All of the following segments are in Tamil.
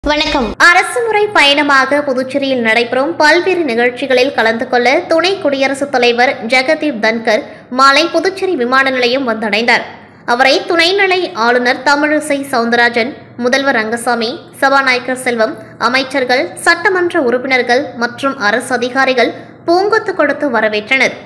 வணக்கம். அரசுமுறை பயணமாக புதுச்சேரியில் நடைபெறும் பல்வேறு நிகழ்ச்சிகளில் கலந்து கொள்ள துணை குடியரசுத் தலைவர் ஜெகதீப் தன்கர் மாலை புதுச்சேரி விமான நிலையம் வந்தடைந்தார். அவரை துணைநிலை ஆளுநர் தமிழிசை சவுந்தரராஜன், முதல்வர் ரங்கசாமி, சபாநாயகர் செல்வம், அமைச்சர்கள், சட்டமன்ற உறுப்பினர்கள் மற்றும் அரசு அதிகாரிகள் பூங்கொத்து கொடுத்து வரவேற்றனர்.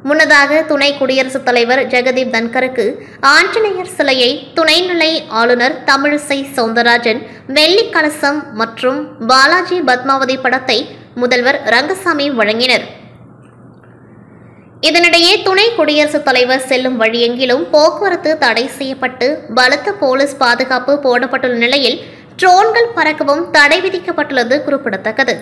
முன்னதாக துணை குடியரசுத் தலைவர் ஜெகதீப் தன்கருக்கு ஆஞ்சநேயர் சிலையை துணைநிலை ஆளுநர் தமிழிசை சவுந்தரராஜன், வெள்ளி கலசம் மற்றும் பாலாஜி பத்மாவதி படத்தை முதல்வர் ரங்கசாமி வழங்கினர். இதனிடையே துணை குடியரசுத் தலைவர் செல்லும் வழியெங்கிலும் போக்குவரத்து தடை செய்யப்பட்டு பலத்த போலீஸ் பாதுகாப்பு போடப்பட்டுள்ள நிலையில் ட்ரோன்கள் பறக்கவும் தடை விதிக்கப்பட்டுள்ளது குறிப்பிடத்தக்கது.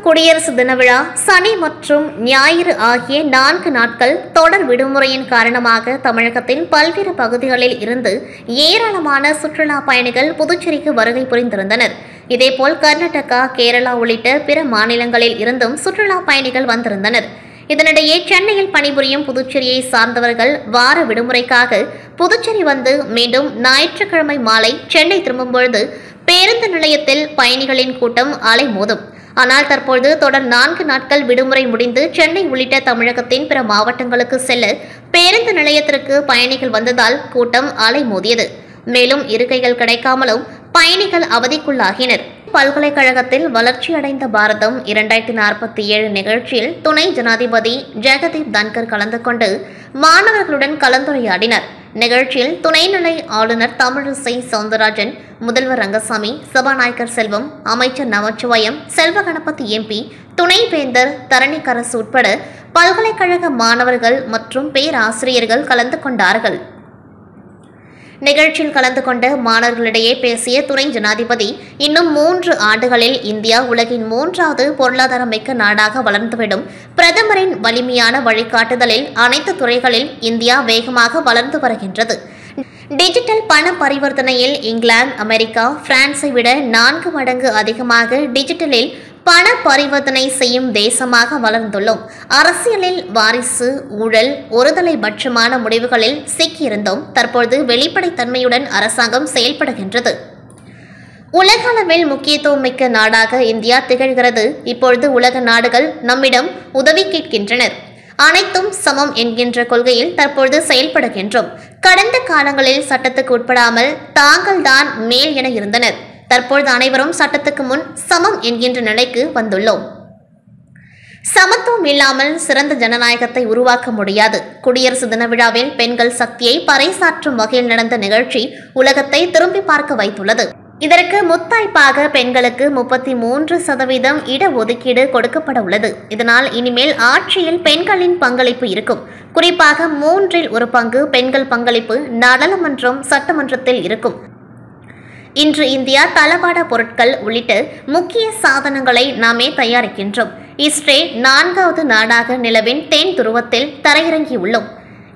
குடியரசு தின விழா சனி மற்றும் ஞாயிறு ஆகிய 4 நாட்கள் தொடர் விடுமுறையின் காரணமாக தமிழகத்தின் பல்வேறு பகுதிகளில் இருந்து ஏராளமான சுற்றுலா பயணிகள் புதுச்சேரிக்கு வருகை புரிந்திருந்தனர். இதேபோல் கர்நாடகா, கேரளா உள்ளிட்ட பிற மாநிலங்களில் இருந்தும் சுற்றுலா பயணிகள் வந்திருந்தனர். இதனிடையே சென்னையில் பணிபுரியும் புதுச்சேரியை சார்ந்தவர்கள் வார விடுமுறைக்காக புதுச்சேரி வந்து மீண்டும் ஞாயிற்றுக்கிழமை மாலை சென்னை திரும்பும்பொழுது பேருந்து நிலையத்தில் பயணிகளின் கூட்டம் அலைமோதும். ஆனால் தற்போது தொடர் 4 நாட்கள் விடுமுறை முடிந்து சென்னை உள்ளிட்ட தமிழகத்தின் பிற மாவட்டங்களுக்கு செல்ல பேருந்து நிலையத்திற்கு பயணிகள் வந்ததால் கூட்டம் அலைமோதியது. மேலும் இருக்கைகள் கிடைக்காமலும் பயணிகள் அவதிக்குள்ளாகினர். பல்கலைக்கழகத்தில் வளர்ச்சியடைந்த பாரதம் 2047 நிகழ்ச்சியில் துணை ஜனாதிபதி ஜெகதீப் தன்கர் கலந்து கொண்டு மாணவர்களுடன் கலந்துரையாடினார். நிகழ்ச்சியில் துணைநிலை ஆளுநர் தமிழிசை சவுந்தரராஜன், முதல்வர் ரங்கசாமி, சபாநாயகர் செல்வம், அமைச்சர் நமச்சிவாயம், செல்வ கணபதி எம்பி, துணைவேந்தர் தரணிக்கரசு உட்பட பல்கலைக்கழக மாணவர்கள் மற்றும் பேராசிரியர்கள் கலந்து கொண்டார்கள். நிகழ்ச்சியில் கலந்து கொண்ட மாணவர்களிடையே பேசிய துணை ஜனாதிபதி, இன்னும் 3 ஆண்டுகளில் இந்தியா உலகின் 3வது பொருளாதார மிக்க நாடாக வளர்ந்துவிடும். பிரதமரின் வலிமையான வழிகாட்டுதலில் அனைத்து துறைகளில் இந்தியா வேகமாக வளர்ந்து வருகின்றது. டிஜிட்டல் பண பரிவர்த்தனையில் இங்கிலாந்து, அமெரிக்கா, பிரான்ஸை விட 4 மடங்கு அதிகமாக டிஜிட்டலில் பண பரிவர்த்தனை செய்யும் தேசமாக வளர்ந்துள்ளோம். அரசியலில் வாரிசு, ஊழல், ஒருதலைபட்சமான முடிவுகளில் சிக்கியிருந்தோம். தற்போது வெளிப்படைத்தன்மையுடன் அரசாங்கம் செயல்படுகின்றது. உலக அளவில் முக்கியத்துவம் மிக்க நாடாக இந்தியா திகழ்கிறது. இப்பொழுது உலக நாடுகள் நம்மிடம் உதவி கேட்கின்றனர். அனைத்தும் சமம் என்கின்ற கொள்கையில் தற்பொழுது செயல்படுகின்றோம். கடந்த காலங்களில் சட்டத்துக்கு உட்படாமல் தாங்கள்தான் மேல் என இருந்தனர். தற்பொழுது அனைவரும் சட்டத்துக்கு முன் சமம் என்கின்ற நிலைக்கு வந்துள்ளோம். சமத்துவம் இல்லாமல் சிறந்த ஜனநாயகத்தை உருவாக்க முடியாது. குடியரசு தின விழாவில் பெண்கள் சக்தியை பறைசாற்றும் வகையில் நடந்த நிகழ்ச்சி உலகத்தை திரும்பி பார்க்க வைத்துள்ளது. இதற்கு முத்தாய்ப்பாக பெண்களுக்கு 33% இடஒதுக்கீடு கொடுக்கப்பட உள்ளது. இதனால் இனிமேல் ஆட்சியில் பெண்களின் பங்களிப்பு இருக்கும். குறிப்பாக 3 1 பங்கு பெண்கள் பங்களிப்பு நாடாளுமன்றம், சட்டமன்றத்தில் இருக்கும். இன்று இந்தியா தளவாட பொருட்கள் உள்ளிட்ட முக்கிய சாதனங்களை நாமே தயாரிக்கின்றோம். இஸ்ரே 4வது நாடாக நிலவின் தென் துருவத்தில் தரையிறங்கியுள்ளோம்.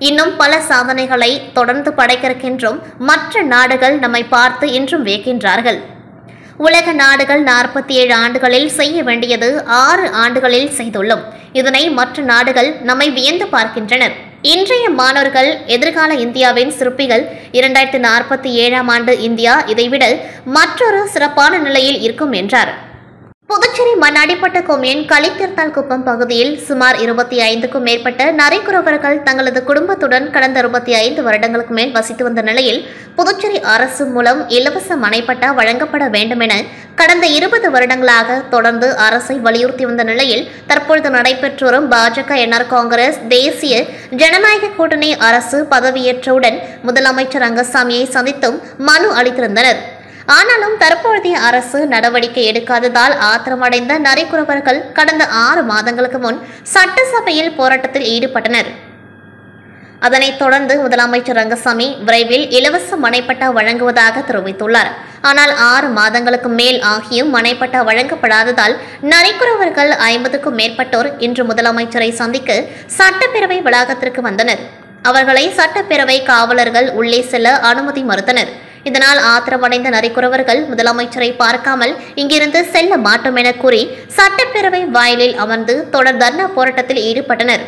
இன்னும் பல சாதனைகளை தொடர்ந்து படைக்கின்றோம். மற்ற நாடுகள் நம்மை பார்த்து இன்றும் வியக்கின்றார்கள். உலக நாடுகள் 47 ஆண்டுகளில் செய்ய வேண்டியது 6 ஆண்டுகளில் செய்துள்ளோம். இதனை மற்ற நாடுகள் நம்மை வியந்து பார்க்கின்றனர். இன்றைய மாணவர்கள் எதிர்கால இந்தியாவின் சிற்பிகள். 2047ஆம் ஆண்டு இந்தியா இதைவிட மற்றொரு சிறப்பான நிலையில் இருக்கும் என்றார். புதுச்சேரி மண்ணாடிப்பட்ட கொம்யூன் களித்தீர்த்தால் குப்பம் பகுதியில் சுமார் 25க்கும் மேற்பட்ட நரிக்குறவர்கள் தங்களது குடும்பத்துடன் கடந்த 25 வருடங்களுக்கு மேல் வசித்து வந்த நிலையில் புதுச்சேரி அரசு மூலம் இலவச மனைப்பட்டா வழங்கப்பட வேண்டும் என கடந்த 20 வருடங்களாக தொடர்ந்து அரசை வலியுறுத்தி வந்த நிலையில் தற்பொழுது நடைபெற்று வரும் பாஜக, என்ஆர் காங்கிரஸ், தேசிய ஜனநாயக கூட்டணி அரசு பதவியேற்றவுடன் முதலமைச்சர் ரங்கசாமியை சந்தித்தும் மனு அளித்திருந்தனர். ஆனாலும் தற்போதைய அரசு நடவடிக்கை எடுக்காததால் ஆத்திரமடைந்த நரிக்குறவர்கள் கடந்த 6 மாதங்களுக்கு முன் சட்டசபையில் போராட்டத்தில் ஈடுபட்டனர். அதனைத் தொடர்ந்து முதலமைச்சர் ரங்கசாமி விரைவில் இலவச மனைப்பட்டா வழங்குவதாக தெரிவித்துள்ளார். ஆனால் 6 மாதங்களுக்கு மேல் ஆகியும் மனைப்பட்டா வழங்கப்படாததால் நரிக்குறவர்கள் 50க்கும் மேற்பட்டோர் இன்று முதலமைச்சரை சந்திக்க சட்டப்பேரவை வளாகத்திற்கு வந்தனர். அவர்களை சட்டப்பேரவை காவலர்கள் உள்ளே செல்ல அனுமதி மறுத்தனர். இதனால் ஆத்திரமடைந்த நரிக்குறவர்கள் முதலமைச்சரை பார்க்காமல் இங்கிருந்து செல்ல மாட்டோம் என கூறி சட்டப்பேரவை வாயிலில் அமர்ந்து தொடர் தர்ணா போராட்டத்தில் ஈடுபட்டனர்.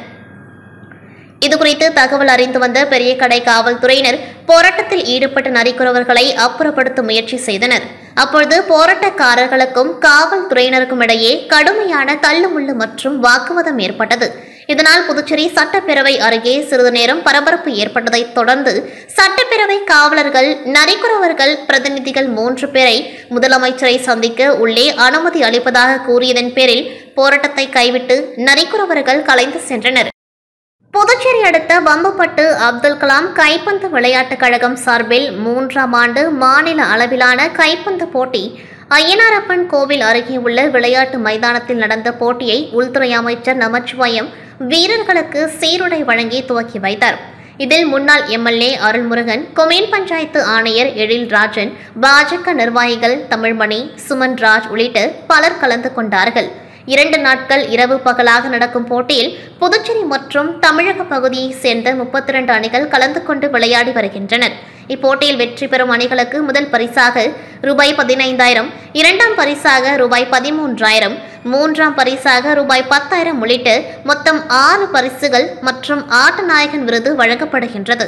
இதுகுறித்து தகவல் அறிந்து வந்த பெரியகடை காவல்துறையினர் போராட்டத்தில் ஈடுபட்ட நரிக்குறவர்களை அப்புறப்படுத்த முயற்சி செய்தனர். அப்பொழுது போராட்டக்காரர்களுக்கும் காவல்துறையினருக்கும் இடையே கடுமையான தள்ளுமுள்ளு மற்றும் வாக்குவாதம் ஏற்பட்டது. இதனால் புதுச்சேரி சட்டப்பேரவை அருகே சிறிது நேரம் பரபரப்பு ஏற்பட்டதைத் தொடர்ந்து சட்டப்பேரவை காவலர்கள் நரிக்குறவர்கள் பிரதிநிதிகள் 3 பேரை முதலமைச்சரை சந்திக்க உள்ளே அனுமதி அளிப்பதாக கூறியதன் பேரில் போராட்டத்தை கைவிட்டு நரிக்குறவர்கள் கலைந்து சென்றனர். புதுச்சேரி அடுத்த வம்பப்பட்டு அப்துல் கலாம் கைப்பந்து விளையாட்டுக் கழகம் சார்பில் 3ஆம் ஆண்டு மாநில அளவிலான கைப்பந்து போட்டி அய்யனாரப்பன் கோவில் அருகே உள்ள விளையாட்டு மைதானத்தில் நடந்த போட்டியை உள்துறை அமைச்சர் நமச்சிவாயம் வீரர்களுக்கு சீருடை வழங்கி துவக்கி வைத்தார். இதில் முன்னாள் எம்எல்ஏ அருள்முருகன், கொம்யூன் பஞ்சாயத்து ஆணையர் எழில்ராஜன், பாஜக நிர்வாகிகள் தமிழ்மணி, சுமன்ராஜ் உள்ளிட்ட பலர் கலந்து கொண்டார்கள். 2 நாட்கள் இரவு பகலாக நடக்கும் போட்டியில் புதுச்சேரி மற்றும் தமிழக பகுதியைச் சேர்ந்த 32 அணிகள் கலந்து கொண்டு விளையாடி வருகின்றனர். இப்போட்டியில் வெற்றி பெறும் அணிகளுக்கு முதல் பரிசாக ரூபாய் 15,000, 2ஆம் பரிசாக ரூபாய் 13,000, 3ஆம் பரிசாக ரூபாய் 10,000 உள்ளிட்ட மொத்தம் 6 பரிசுகள் மற்றும் ஆட்ட நாயகன் விருது வழங்கப்படுகின்றது.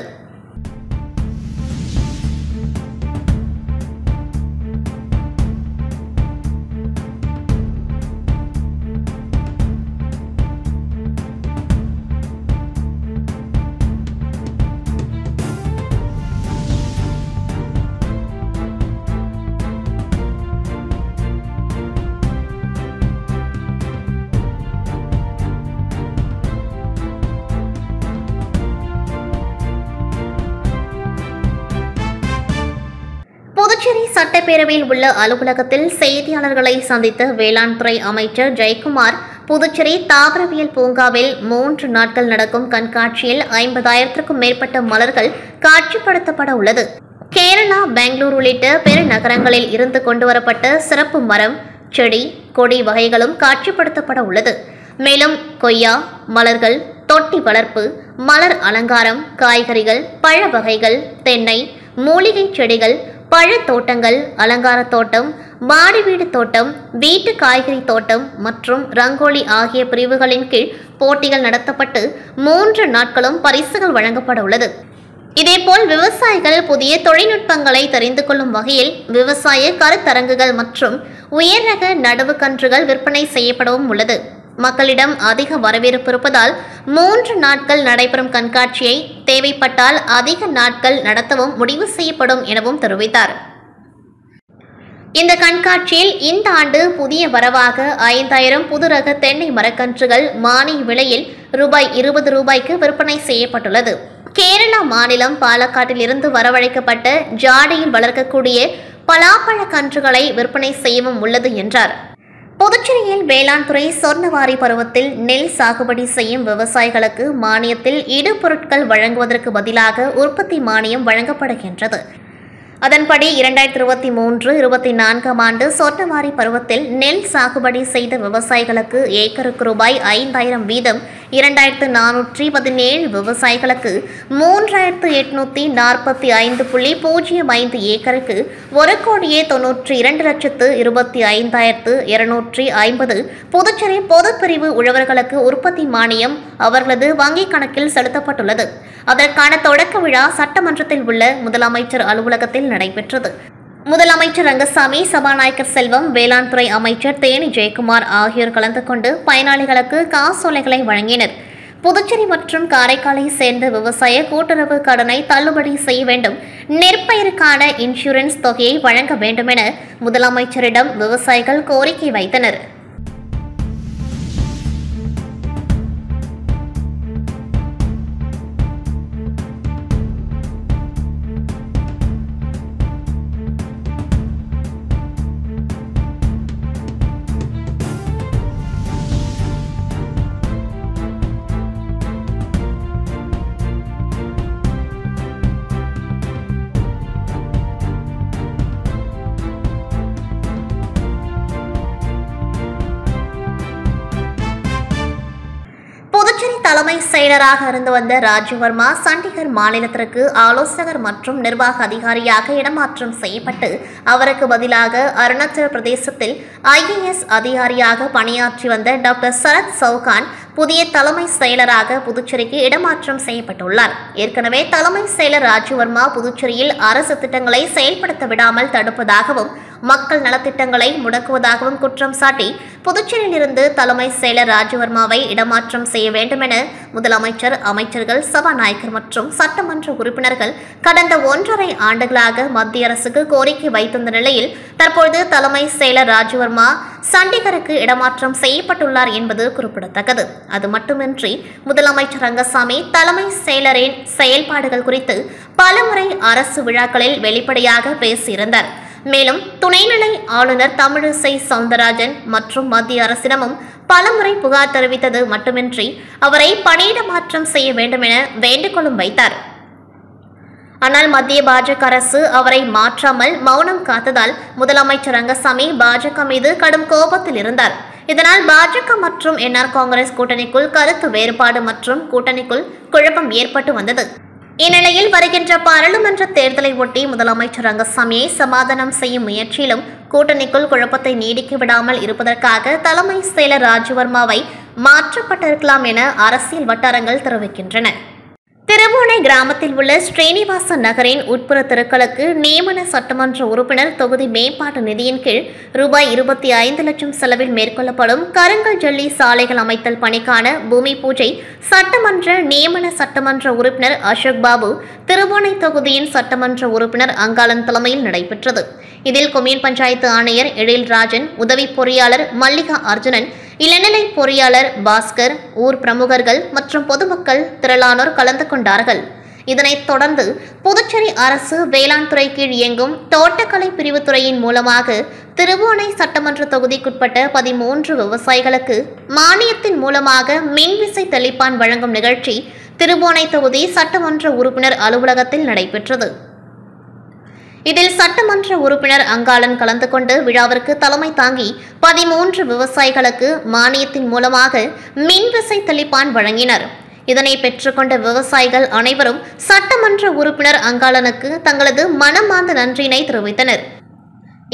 புதுச்சேரி சட்டப்பேரவையில் உள்ள அலுவலகத்தில் செய்தியாளர்களை சந்தித்த வேளாண் துறை அமைச்சர் ஜெயக்குமார், புதுச்சேரி தாவரவியல் பூங்காவில் 3 நாட்கள் நடக்கும் கண்காட்சியில் 50,000க்கும் மேற்பட்ட மலர்கள் காட்சிப்படுத்தப்பட உள்ளது. கேரளா, பெங்களூர் உள்ளிட்ட பெருநகரங்களில் இருந்து கொண்டுவரப்பட்ட சிறப்பு மரம், செடி, கொடி வகைகளும் காட்சிப்படுத்தப்பட உள்ளது. மேலும் கொய்யா, மலர்கள், தொட்டி வளர்ப்பு, மலர் அலங்காரம், காய்கறிகள், பழ வகைகள், தென்னை, மூலிகை செடிகள், பழத்தோட்டங்கள், அலங்கார தோட்டம், மாடி வீடு தோட்டம், வீட்டு காய்கறி தோட்டம் மற்றும் ரங்கோலி ஆகிய பிரிவுகளின் கீழ் போட்டிகள் நடத்தப்பட்டு 3 நாட்களும் பரிசுகள் வழங்கப்பட உள்ளது. இதேபோல் விவசாயிகள் புதிய தொழில்நுட்பங்களை தெரிந்து கொள்ளும் வகையில் விவசாய கருத்தரங்குகள் மற்றும் உயர்ரக நடவு கன்றுகள் விற்பனை செய்யப்படவும் உள்ளது. மக்களிடம் அதிக வரவேற்பு இருப்பதால் 3 நாட்கள் நடைபெறும் கண்காட்சியை தேவைப்பட்டால் அதிக நாட்கள் நடத்தவும் முடிவு செய்யப்படும் எனவும் தெரிவித்தார். இந்த கண்காட்சியில் இந்த ஆண்டு புதிய வரவாக 5,000 புது ரக தென்னை மரக்கன்றுகள் மானிய விலையில் ரூபாய் 20 விற்பனை செய்யப்பட்டுள்ளது. கேரளா மாநிலம் பாலக்காட்டில் இருந்து வரவழைக்கப்பட்ட ஜாடியில் வளர்க்கக்கூடிய பலாப்பழ கன்றுகளை விற்பனை செய்யவும் உள்ளது என்றார். புதுச்சேரியில் வேளாண் துறை சொர்ணவாரி பருவத்தில் நெல் சாகுபடி செய்யும் விவசாயிகளுக்கு மானியத்தில் இடுபொருட்கள் வழங்குவதற்கு பதிலாக உற்பத்தி மானியம் வழங்கப்படுகின்றது. அதன்படி 2023-24ஆம் ஆண்டு சொர்ணவாரி பருவத்தில் நெல் சாகுபடி செய்த விவசாயிகளுக்கு ஏக்கருக்கு ரூபாய் 5,000 வீதம் 2,417 விவசாயிகளுக்கு 3,845.05 ஏக்கருக்கு 1,92,25,250 புதுச்சேரி பொதுப்பிரிவு உழவர்களுக்கு உற்பத்தி மானியம் அவர்களது வங்கிக் கணக்கில் செலுத்தப்பட்டுள்ளது. அதற்கான தொடக்க விழா சட்டமன்றத்தில் உள்ள முதலமைச்சர் அலுவலகத்தில் நடைபெற்றது. முதலமைச்சர் ரங்கசாமி, சபாநாயகர் செல்வம், வேளாண் துறை அமைச்சர் தேனி ஜெயக்குமார் ஆகியோர் கலந்து கொண்டு பயனாளிகளுக்கு காசோலைகளை வழங்கினர். புதுச்சேரி மற்றும் காரைக்காலை சேர்ந்த விவசாய கூட்டுறவு கடனை தள்ளுபடி செய்ய வேண்டும், நெற்பயிர்க்கான இன்சூரன்ஸ் தொகையை வழங்க வேண்டும் என முதலமைச்சரிடம் விவசாயிகள் கோரிக்கை வைத்தனர். தலைமை செயலராக இருந்து வந்த ராஜ்வர்மா சண்டிகர் மாநிலத்திற்கு ஆலோசகர் மற்றும் நிர்வாக அதிகாரியாக இடமாற்றம் செய்யப்பட்டு அவருக்கு பதிலாக அருணாச்சல பிரதேசத்தில் IAS அதிகாரியாக பணியாற்றி வந்த டாக்டர் சரத் சௌகான் புதிய தலைமை செயலராக புதுச்சேரிக்கு இடமாற்றம் செய்யப்பட்டுள்ளார். ஏற்கனவே தலைமை செயலர் ராஜ்வர்மா புதுச்சேரியில் அரசு திட்டங்களை செயல்படுத்த விடாமல் தடுப்பதாகவும் மக்கள் நலத்திட்டங்களை முடக்குவதாகவும் குற்றம் சாட்டி புதுச்சேரியிலிருந்து தலைமை செயலர் ராஜ்வர்மாவை இடமாற்றம் செய்ய வேண்டும் என முதலமைச்சர், அமைச்சர்கள், சபாநாயகர் மற்றும் சட்டமன்ற உறுப்பினர்கள் கடந்த 1.5 ஆண்டுகளாக மத்திய அரசுக்கு கோரிக்கை வைத்திருந்த நிலையில் தற்போது தலைமை செயலர் ராஜ்வர்மா சண்டிகருக்கு இடமாற்றம் செய்யப்பட்டுள்ளார் என்பது குறிப்பிடத்தக்கது. அது மட்டுமின்றி முதலமைச்சர் ரங்கசாமி தலைமை செயலரின் செயல்பாடுகள் குறித்து பலமுறை அரசு விழாக்களில் வெளிப்படையாக பேசியிருந்தார். மேலும் துணைநிலை ஆளுநர் தமிழிசை சவுந்தரராஜன் மற்றும் மத்திய அரசிடமும் பலமுறை புகார் தெரிவித்தது மட்டுமின்றி அவரை பணியிட மாற்றம் செய்ய வேண்டும் என வேண்டுகோளும் வைத்தார். ஆனால் மத்திய பாஜக அரசு அவரை மாற்றாமல் மௌனம் காத்ததால் முதலமைச்சர் ரங்கசாமி பாஜக மீது கடும் கோபத்தில் இருந்தார். இதனால் பாஜக மற்றும் NR காங்கிரஸ் கூட்டணிக்குள் கருத்து வேறுபாடு மற்றும் கூட்டணிக்குள் குழப்பம் ஏற்பட்டு வந்தது. இந்நிலையில் வருகின்ற பாராளுமன்ற தேர்தலை ஒட்டி முதலமைச்சர் ரங்கசாமியை சமாதானம் செய்யும் முயற்சியிலும் கூட்டணிக்குள் குழப்பத்தை நீடிக்க விடாமல் இருப்பதற்காக தலைமை செயலர் ராஜ்வர்மாவை மாற்றப்பட்டிருக்கலாம் என அரசியல் வட்டாரங்கள் தெரிவிக்கின்றன. திருபுவனை கிராமத்தில் உள்ள ஸ்ரீனிவாச நகரின் உட்புற தெருக்களுக்கு நியமன சட்டமன்ற உறுப்பினர் தொகுதி மேம்பாட்டு நிதியின் கீழ் ரூபாய் 25 லட்சம் செலவில் மேற்கொள்ளப்படும் கருங்கல் ஜல்லி சாலைகள் அமைத்தல் பணிக்கான பூமி பூஜை சட்டமன்ற நியமன சட்டமன்ற உறுப்பினர் அசோக் பாபு, திருபுவனை தொகுதியின் சட்டமன்ற உறுப்பினர் அங்காளன் தலைமையில் நடைபெற்றது. இதில் கொம்யூன் பஞ்சாயத்து ஆணையர் எழில்ராஜன், உதவி பொறியாளர் மல்லிகா அர்ஜுனன், இளநிலை பொறியாளர் பாஸ்கர், ஊர் பிரமுகர்கள் மற்றும் பொதுமக்கள் திரளானோர் கலந்து கொண்டார்கள். இதனைத் தொடர்ந்து புதுச்சேரி அரசு வேளாண் துறை கீழ் இயங்கும் தோட்டக்கலை பிரிவு துறையின் மூலமாக திருபுவனை சட்டமன்ற தொகுதிக்குட்பட்ட 13 விவசாயிகளுக்கு மானியத்தின் மூலமாக மின்விசை தெளிப்பான் வழங்கும் நிகழ்ச்சி திருபுவனை தொகுதி சட்டமன்ற உறுப்பினர் அலுவலகத்தில் நடைபெற்றது. இதில் சட்டமன்ற உறுப்பினர் அங்காளன் கலந்து கொண்டு விழாவிற்கு தலைமை தாங்கி 13 விவசாயிகளுக்கு மானியத்தின் மூலமாக மின்விசை தெளிப்பான் வழங்கினர். இதனை பெற்றுக்கொண்ட விவசாயிகள் அனைவரும் சட்டமன்ற உறுப்பினர் அங்காளனுக்கு தங்களது மனமார்ந்த நன்றியினை தெரிவித்தனர்.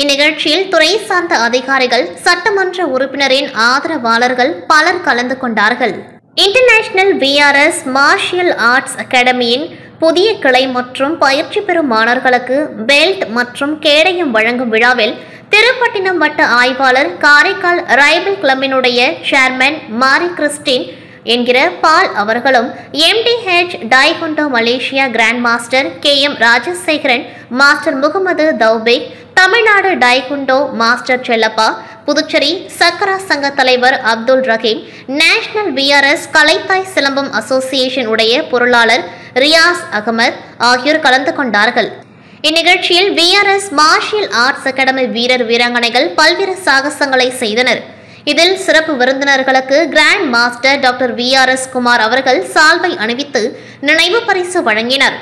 இந்நிகழ்ச்சியில் துறை சார்ந்த அதிகாரிகள், சட்டமன்ற உறுப்பினரின் ஆதரவாளர்கள் பலர் கலந்து கொண்டார்கள். இன்டர்நேஷனல் VRS மார்ஷியல் ஆர்ட்ஸ் அகாடமியின் புதிய கிளை மற்றும் பயிற்சி பெறும் மாணவர்களுக்கு பெல்ட் மற்றும் கேடயம் வழங்கும் விழாவில் திருப்பட்டினம் வட்ட ஆய்வாளர், காரைக்கால் ரைபிள் கிளப்பினுடைய சேர்மன் மாரி கிறிஸ்டின் என்கிற பால் அவர்களும், MDH taekwondo Malaysia grand master KM Rajasekaran, master Mohammed Thoufeek, Tamil Nadu taekwondo master Chellappa, Puducherry சக்கரா சங்க தலைவர் Abdul Rahim, national VRS Kalaithai silambam association உடைய பொருளாளர் ரியாஸ் அகமது ஆகியோர் கலந்து கொண்டார்கள். இந்நிகழ்ச்சியில் VRS மார்ஷியல் ஆர்ட்ஸ் அகாடமி வீரர் வீராங்கனைகள் பல்வேறு சாகசங்களை செய்தனர். இதில் சிறப்பு விருந்தினர்களுக்கு grand master doctor VRS Kumar அவர்கள் சால்வை அணிவித்து நினைவு பரிசு வழங்கினர்.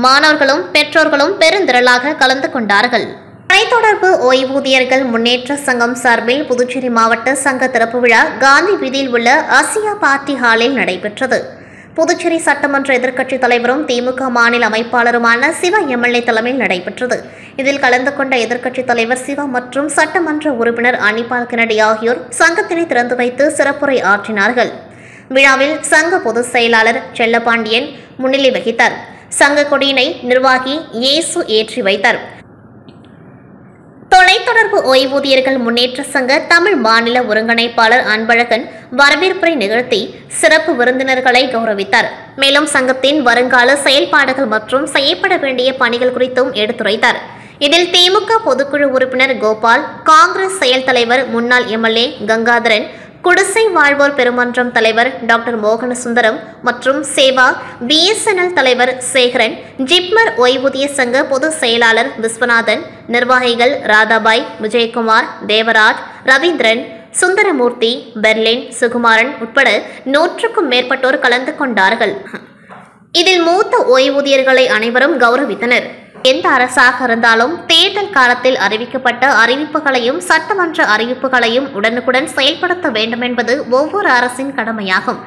மாணவர்களும் பெற்றோர்களும் பெருந்திரளாக கலந்து கொண்டார்கள். தொலைத்தொடர்பு ஓய்வூதியர்கள் முன்னேற்ற சங்கம் சார்பில் புதுச்சேரி மாவட்ட சங்க திறப்பு விழா காந்தி வீதியில் உள்ள ஆசியா பார்ட்டி ஹாலில் நடைபெற்றது. புதுச்சேரி சட்டமன்ற எதிர்க்கட்சித் தலைவரும் திமுக மாநில அமைப்பாளருமான சிவா MLA தலைமையில் நடைபெற்றது. இதில் கலந்து கொண்ட எதிர்க்கட்சித் தலைவர் சிவா மற்றும் சட்டமன்ற உறுப்பினர் அனிபால் கெனடி ஆகியோர் சங்கத்தினை திறந்து வைத்து சிறப்புரை ஆற்றினார்கள். விழாவில் சங்க பொதுச் செயலாளர் செல்லப்பாண்டியன் முன்னிலை வகித்தார். சங்க கொடியினை நிர்வாகி இயேசு ஏற்றி வைத்தார். தொலைத்தொடர்பு ஓய்வூதியர்கள் முன்னேற்ற சங்க தமிழ் மாநில ஒருங்கிணைப்பாளர் அன்பழகன் வரவேற்புரை நிகழ்த்தி சிறப்பு விருந்தினர்களை கௌரவித்தார். மேலும் சங்கத்தின் வருங்கால செயல்பாடுகள் மற்றும் செய்யப்பட வேண்டிய பணிகள் குறித்தும் எடுத்துரைத்தார். இதில் திமுக பொதுக்குழு உறுப்பினர் கோபால், காங்கிரஸ் செயல் தலைவர் முன்னாள் MLA கங்காதரன், குடிசை வாழ்வோர் பெருமன்றம் தலைவர் டாக்டர் மோகனசுந்தரம் மற்றும் சேவா BSNL தலைவர் சேகரன், ஜிப்மர் ஓய்வூதிய சங்க பொதுச் செயலாளர் விஸ்வநாதன், நிர்வாகிகள் ராதாபாய், விஜயகுமார், தேவராஜ், ரவீந்திரன், சுந்தரமூர்த்தி, பெர்லின், சுகுமாரன் உட்பட 100க்கும் மேற்பட்டோர் கலந்து கொண்டார்கள். இதில் மூத்த ஓய்வூதியர்களை அனைவரும் கௌரவித்தனர். எந்த அரசாக இருந்தாலும் தேர்தல் காலத்தில் அறிவிக்கப்பட்ட அறிவிப்புகளையும் சட்டமன்ற அறிவிப்புகளையும் உடனுக்குடன் செயல்படுத்த வேண்டும் என்பது ஒவ்வொரு அரசின் கடமையாகும்.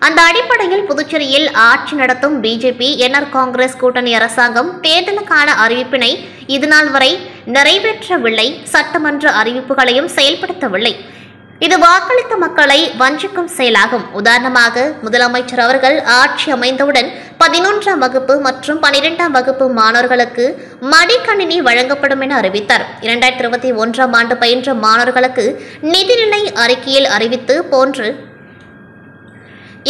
அந்த அடிப்படையில் புதுச்சேரியில் ஆட்சி நடத்தும் பிஜேபி என்ஆர் காங்கிரஸ் கூட்டணி அரசாங்கம் தேர்தலுக்கான அறிவிப்பினை இதுநாள் வரை நிறைவேற்றவில்லை, சட்டமன்ற அறிவிப்புகளையும் செயல்படுத்தவில்லை. இது வாக்களித்த மக்களை வஞ்சிக்கும் செயலாகும். உதாரணமாக, முதலமைச்சர் அவர்கள் ஆட்சி அமைந்தவுடன் 11ஆம் வகுப்பு மற்றும் 12ஆம் வகுப்பு மாணவர்களுக்கு மடிக்கணினி வழங்கப்படும் என அறிவித்தார். 2021ஆம் ஆண்டு பயின்ற மாணவர்களுக்கு நிதிநிலை அறிக்கையில் அறிவித்து போன்று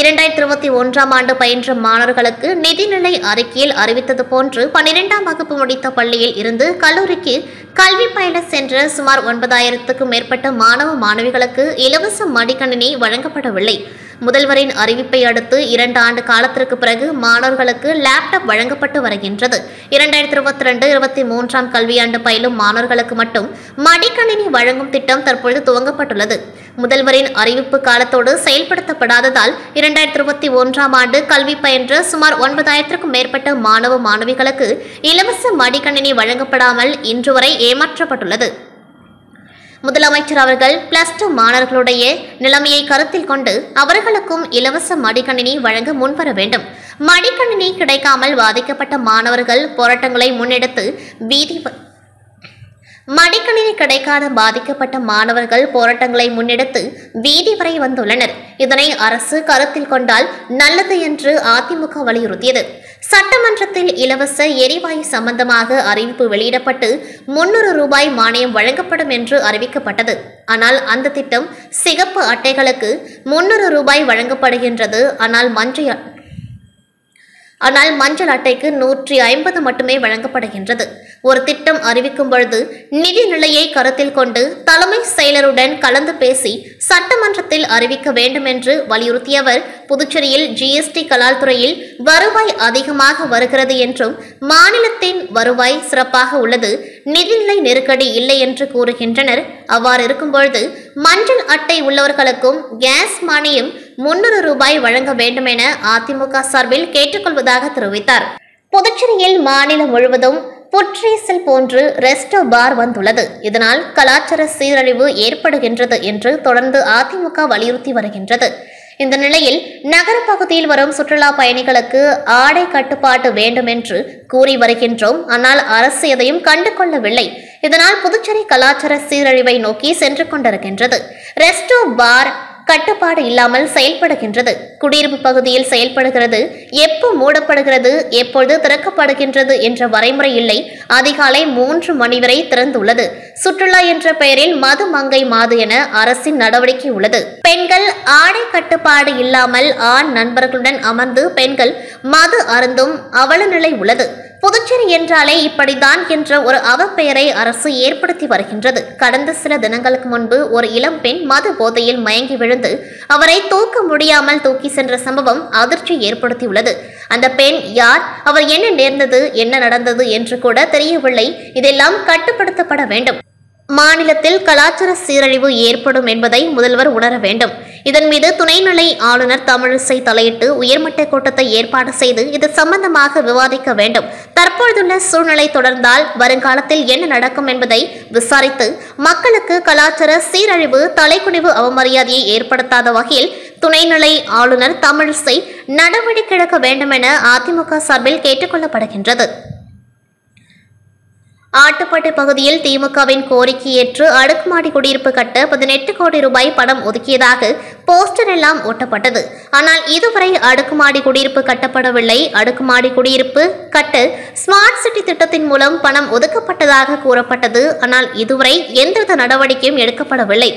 2021ஆம் ஆண்டு பயின்ற மாணவர்களுக்கு நிதிநிலை அறிக்கையில் அறிவித்தது போன்று 12ஆம் வகுப்பு முடித்த பள்ளியில் இருந்து கல்லூரிக்கு கல்வி பயில சென்ற சுமார் 9,000க்கும் மேற்பட்ட மாணவ மாணவிகளுக்கு இலவச மடிக்கணினி வழங்கப்படவில்லை. முதல்வரின் அறிவிப்பை அடுத்து 2 ஆண்டு காலத்திற்கு பிறகு மாணவர்களுக்கு லேப்டாப் வழங்கப்பட்டு வருகின்றது. 2022-23ஆம் கல்வியாண்டு பயிலும் மாணவர்களுக்கு மட்டும் மடிக்கணினி வழங்கும் திட்டம் தற்பொழுது துவங்கப்பட்டுள்ளது. முதல்வரின் அறிவிப்பு காலத்தோடு செயல்படுத்தப்படாததால் 2021ஆம் ஆண்டு கல்வி பயின்ற சுமார் 9,000க்கும் மேற்பட்ட மாணவ மாணவிகளுக்கு இலவச மடிக்கணினி வழங்கப்படாமல் இன்று வரை ஏமாற்றப்பட்டுள்ளது. முதலமைச்சர் அவர்கள் +2 மாணவர்களுடைய நிலைமையை கருத்தில் கொண்டு அவர்களுக்கும் இலவச மடிக்கணினி வழங்க முன்வர வேண்டும். மடிக்கணினி கிடைக்காமல் பாதிக்கப்பட்ட மாணவர்கள் போராட்டங்களை முன்னெடுத்து மடிக்கணினி கிடைக்காத பாதிக்கப்பட்ட மாணவர்கள் போராட்டங்களை முன்னெடுத்து வீதி வரை வந்துள்ளனர். இதனை அரசு கருத்தில் கொண்டால் நல்லது என்று அதிமுக வலியுறுத்தியது. சட்டமன்றத்தில் இலவச எரிவாயு சம்பந்தமாக அறிவிப்பு வெளியிடப்பட்டு 300 ரூபாய் மானியம் வழங்கப்படும் என்று அறிவிக்கப்பட்டது. ஆனால் அந்த திட்டம் சிகப்பு அட்டைகளுக்கு 300 ரூபாய் வழங்கப்படுகின்றது. ஆனால் மஞ்சள் அட்டைக்கு 150 மட்டுமே வழங்கப்படுகின்றது. ஒரு திட்டம் அறிவிக்கும் பொழுது நிதி நிலையை கருத்தில் கொண்டு தலைமை செயலருடன் கலந்து பேசி சட்டமன்றத்தில் அறிவிக்க வேண்டும் என்று வலியுறுத்திய அவர், புதுச்சேரியில் ஜிஎஸ்டி கலால் துறையில் வருவாய் அதிகமாக வருகிறது என்றும் மாநிலத்தின் வருவாய் சிறப்பாக உள்ளது, நிதிநிலை நெருக்கடி இல்லை என்று கூறுகின்றனர். அவ்வாறு இருக்கும்பொழுது மஞ்சள் அட்டை உள்ளவர்களுக்கும் கேஸ் மானியம் 300 ரூபாய் வழங்க வேண்டும் என அதிமுக சார்பில் கேட்டுக்கொள்வதாக தெரிவித்தார். புதுச்சேரியில் மாநிலம் முழுவதும் புற்றீசல் போன்று ரெஸ்டோ பார் வந்துள்ளது. இதனால் கலாச்சார சீரழிவு ஏற்படுகின்றது என்று தொடர்ந்து அதிமுக வலியுறுத்தி வருகின்றது. இந்த நிலையில் நகர பகுதியில் வரும் சுற்றுலா பயணிகளுக்கு ஆடை கட்டுப்பாடு வேண்டும் என்று கூறி வருகின்றோம். ஆனால் அரசு எதையும் கண்டுகொள்ளவில்லை. இதனால் புதுச்சேரி கலாச்சார சீரழிவை நோக்கி சென்று கொண்டிருக்கின்றது. ரெஸ்டோ பார் கட்டுப்பாடு இல்லாமல் செயல்படுகின்றது. குடியிருப்பு பகுதியில் செயல்படுகிறது, எப்போ மூடப்படுகிறது, எப்பொழுது திறக்கப்படுகின்றது என்ற வரைமுறை இல்லை. அதிகாலை 3 மணி வரை திறந்துள்ளது. சுற்றுலா என்ற பெயரில் மது மங்கை மாது என அரசின் நடவடிக்கை உள்ளது. பெண்கள் ஆடை கட்டுப்பாடு இல்லாமல் ஆண் நண்பர்களுடன் அமர்ந்து பெண்கள் மது அருந்தும் அவல நிலை உள்ளது. புதுச்சேரி என்றாலே இப்படித்தான் என்ற ஒரு அவப்பெயரை அரசு ஏற்படுத்தி வருகின்றது. கடந்த சில தினங்களுக்கு முன்பு ஒரு இளம் பெண் மது போதையில் மயங்கி விழுந்து அவரை தூக்க முடியாமல் தூக்கி சென்ற சம்பவம் அதிர்ச்சி ஏற்படுத்தியுள்ளது. அந்த பெண் யார், அவர் என்ன நேர்ந்தது, என்ன நடந்தது என்று கூட தெரியவில்லை. இதெல்லாம் கட்டுப்படுத்தப்பட வேண்டும். மாநிலத்தில் கலாச்சார சீரழிவு ஏற்படும் என்பதை முதல்வர் உணர வேண்டும். இதன் மீது துணைநிலை ஆளுநர் தமிழிசை தலையிட்டு உயர்மட்ட கூட்டத்தை ஏற்பாடு செய்து இது சம்பந்தமாக விவாதிக்க வேண்டும். தற்பொழுதுள்ள சூழ்நிலை தொடர்ந்தால் வருங்காலத்தில் என்ன நடக்கும் என்பதை விசாரித்து மக்களுக்கு கலாச்சார சீரழிவு, தலைக்குனிவு, அவமரியாதையை ஏற்படுத்தாத வகையில் துணைநிலை ஆளுநர் தமிழிசை நடவடிக்கை எடுக்க வேண்டும் என அதிமுக சார்பில் கேட்டுக் கொள்ளப்படுகின்றது. ஆட்டுப்பட்டு பகுதியில் திமுகவின் கோரிக்கை ஏற்று அடுக்குமாடி குடியிருப்பு கட்ட 18 கோடி ரூபாய் பணம் ஒதுக்கியதாக போஸ்டர் எல்லாம் ஒட்டப்பட்டது. ஆனால் இதுவரை அடுக்குமாடி குடியிருப்பு கட்டப்படவில்லை. அடுக்குமாடி குடியிருப்பு கட்ட ஸ்மார்ட் சிட்டி திட்டத்தின் மூலம் பணம் ஒதுக்கப்பட்டதாக கூறப்பட்டது. ஆனால் இதுவரை எந்தவித நடவடிக்கையும் எடுக்கப்படவில்லை.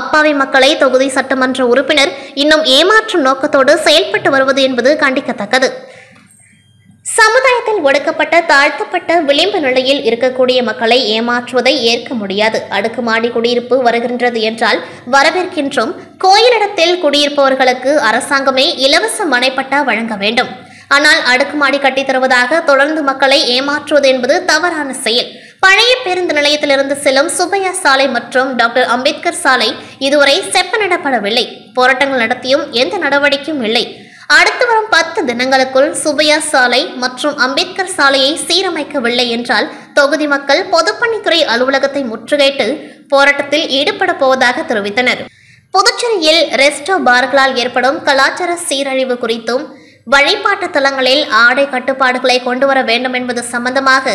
அப்பாவி மக்களை தொகுதி சட்டமன்ற உறுப்பினர் இன்னும் ஏமாற்றும் நோக்கத்தோடு செயல்பட்டு வருவது என்பது கண்டிக்கத்தக்கது. சமுதாயத்தில் ஒடுக்கப்பட்ட, தாழ்த்தப்பட்ட, விளிம்பு நிலையில் இருக்கக்கூடிய மக்களை ஏமாற்றுவதை ஏற்க முடியாது. அடுக்குமாடி குடியிருப்பு வருகின்றது என்றால் வரவேற்கின்றோம். கோயிலிடத்தில் குடியிருப்பவர்களுக்கு அரசாங்கமே இலவச மனைப்பட்டா வழங்க வேண்டும். ஆனால் அடுக்குமாடி கட்டித் தருவதாக தொடர்ந்து மக்களை ஏமாற்றுவது என்பது தவறான செயல். பழைய பேருந்து நிலையத்திலிருந்து செல்லும் சுப்பையா சாலை மற்றும் டாக்டர் அம்பேத்கர் சாலை இதுவரை செப்பனிடப்படவில்லை. போராட்டங்கள் நடத்தியும் எந்த நடவடிக்கையும் இல்லை. அடுத்து வரும் 10 தினங்களுக்குள் சுப்பையா சாலை மற்றும் அம்பேத்கர் சாலையை சீரமைக்கவில்லை என்றால் தொகுதி மக்கள் பொதுப்பணித்துறை அலுவலகத்தை முற்றுகையிட்டு போராட்டத்தில் ஈடுபட போவதாக தெரிவித்தனர். புதுச்சேரியில் ரெஸ்டோ பார்களால் ஏற்படும் கலாச்சார சீரழிவு குறித்தும் வழிபாட்டு தலங்களில் ஆடை கட்டுப்பாடுகளை கொண்டுவர வேண்டும் என்பது சம்பந்தமாக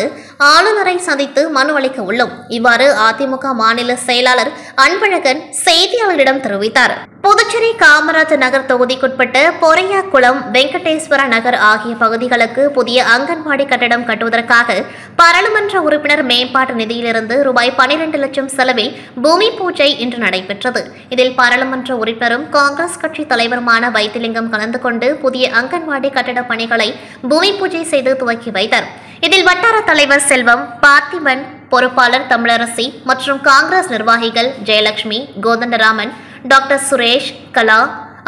ஆளுநரை சந்தித்து மனு அளிக்க உள்ளோம். இவ்வாறு அதிமுக மாநில செயலாளர் அன்பழகன் செய்தியாளர்களிடம் தெரிவித்தார். புதுச்சேரி காமராஜர் நகர் தொகுதிக்குட்பட்ட பொறையாக்குளம், வெங்கடேஸ்வர நகர் ஆகிய பகுதிகளுக்கு புதிய அங்கன்வாடி கட்டடம் கட்டுவதற்காக பாராளுமன்ற உறுப்பினர் மேம்பாட்டு நிதியிலிருந்து ரூபாய் 12 லட்சம் செலவில் பூமி பூஜை இன்று நடைபெற்றது. இதில் பாராளுமன்ற உறுப்பினரும் காங்கிரஸ் கட்சி தலைவருமான வைத்திலிங்கம் கலந்து கொண்டு புதிய அங்கன்வாடி கட்டட பணிகளை பூமி பூஜை செய்து துவக்கி வைத்தார். இதில் வட்டார தலைவர் செல்வம், பார்த்திபன், பொறுப்பாளர் தமிழரசி மற்றும் காங்கிரஸ் நிர்வாகிகள் ஜெயலட்சுமி, கோதண்டராமன், டாக்டர் சுரேஷ், கலா,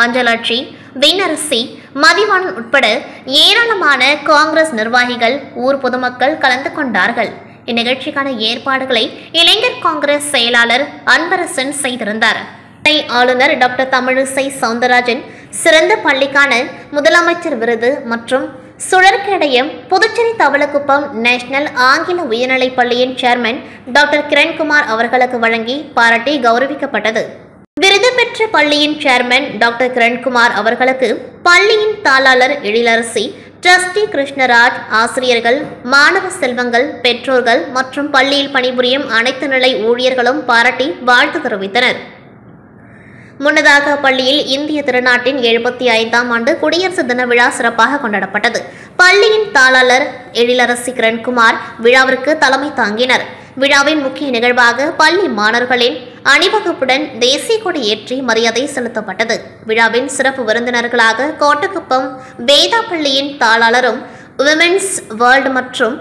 அஞ்சலாட்சி, விண்ணரசி, மதிவாணன் உட்பட ஏராளமான காங்கிரஸ் நிர்வாகிகள், ஊர் பொதுமக்கள் கலந்து கொண்டார்கள். இந்நிகழ்ச்சிக்கான ஏற்பாடுகளை இளைஞர் காங்கிரஸ் செயலாளர் அன்பரசன் செய்திருந்தார். ஆளுநர் டாக்டர் தமிழிசை சவுந்தரராஜன் சிறந்த பள்ளிக்கான முதலமைச்சர் விருது மற்றும் சுழற்கேடயம் புதுச்சேரி தவளக்குப்பம் நேஷனல் ஆங்கில உயர்நிலைப் பள்ளியின் சேர்மன் டாக்டர் கிரண்குமார் அவர்களுக்கு வழங்கி பாராட்டி கௌரவிக்கப்பட்டது. விருது பெற்ற பள்ளியின் சேர்மன் டாக்டர் கிரண்குமார் அவர்களுக்கு பள்ளியின் தாளாளர் எழிலரசி, டிரஸ்டி கிருஷ்ணராஜ், ஆசிரியர்கள், மாணவ செல்வங்கள், பெற்றோர்கள் மற்றும் பள்ளியில் பணிபுரியும் அனைத்து நிலை ஊழியர்களும் பாராட்டி வாழ்த்து தெரிவித்தனர். முன்னதாக பள்ளியில் இந்திய திருநாட்டின் 75ஆம் ஆண்டு குடியரசு தின விழா சிறப்பாக கொண்டாடப்பட்டது. பள்ளியின் தாளாளர் எழிலரசி கிரண்குமார் விழாவிற்கு தலைமை தாங்கினர். விழாவின் முக்கிய நிகழ்வாக பள்ளி மாணவர்களின் அணிவகுப்புடன் தேசிய கொடி ஏற்றி மரியாதை செலுத்தப்பட்டது. விழாவின் சிறப்பு விருந்தினர்களாக கோட்டக்குப்பம் வேதா பள்ளியின் தாளாளரும் விமென்ஸ் வேர்ல்டு மற்றும்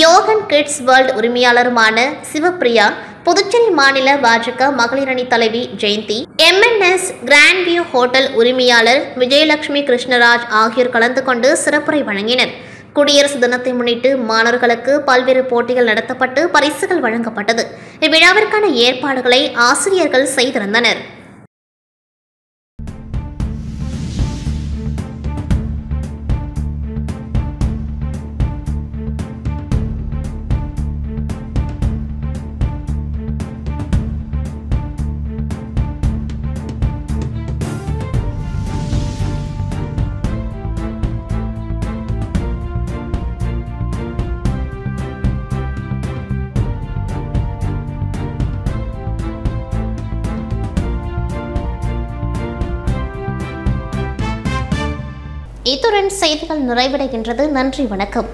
யோகன் கிட்ஸ் வேர்ல்டு உரிமையாளருமான சிவப்பிரியா, புதுச்சேரி மாநில பாஜக மகளிர் அணி தலைவி Jayanthi, MNS grand view hotel உரிமையாளர் விஜயலட்சுமி கிருஷ்ணராஜ் ஆகியோர் கலந்து கொண்டு சிறப்புரை வழங்கினர். குடியரசு தினத்தை முன்னிட்டு மாணவர்களுக்கு பல்வேறு போட்டிகள் நடத்தப்பட்டு பரிசுகள் வழங்கப்பட்டது. இவ்விழாவிற்கான ஏற்பாடுகளை ஆசிரியர்கள் செய்திருந்தனர். இத்துடன் செய்திகள் நிறைவடைகின்றது. நன்றி, வணக்கம்.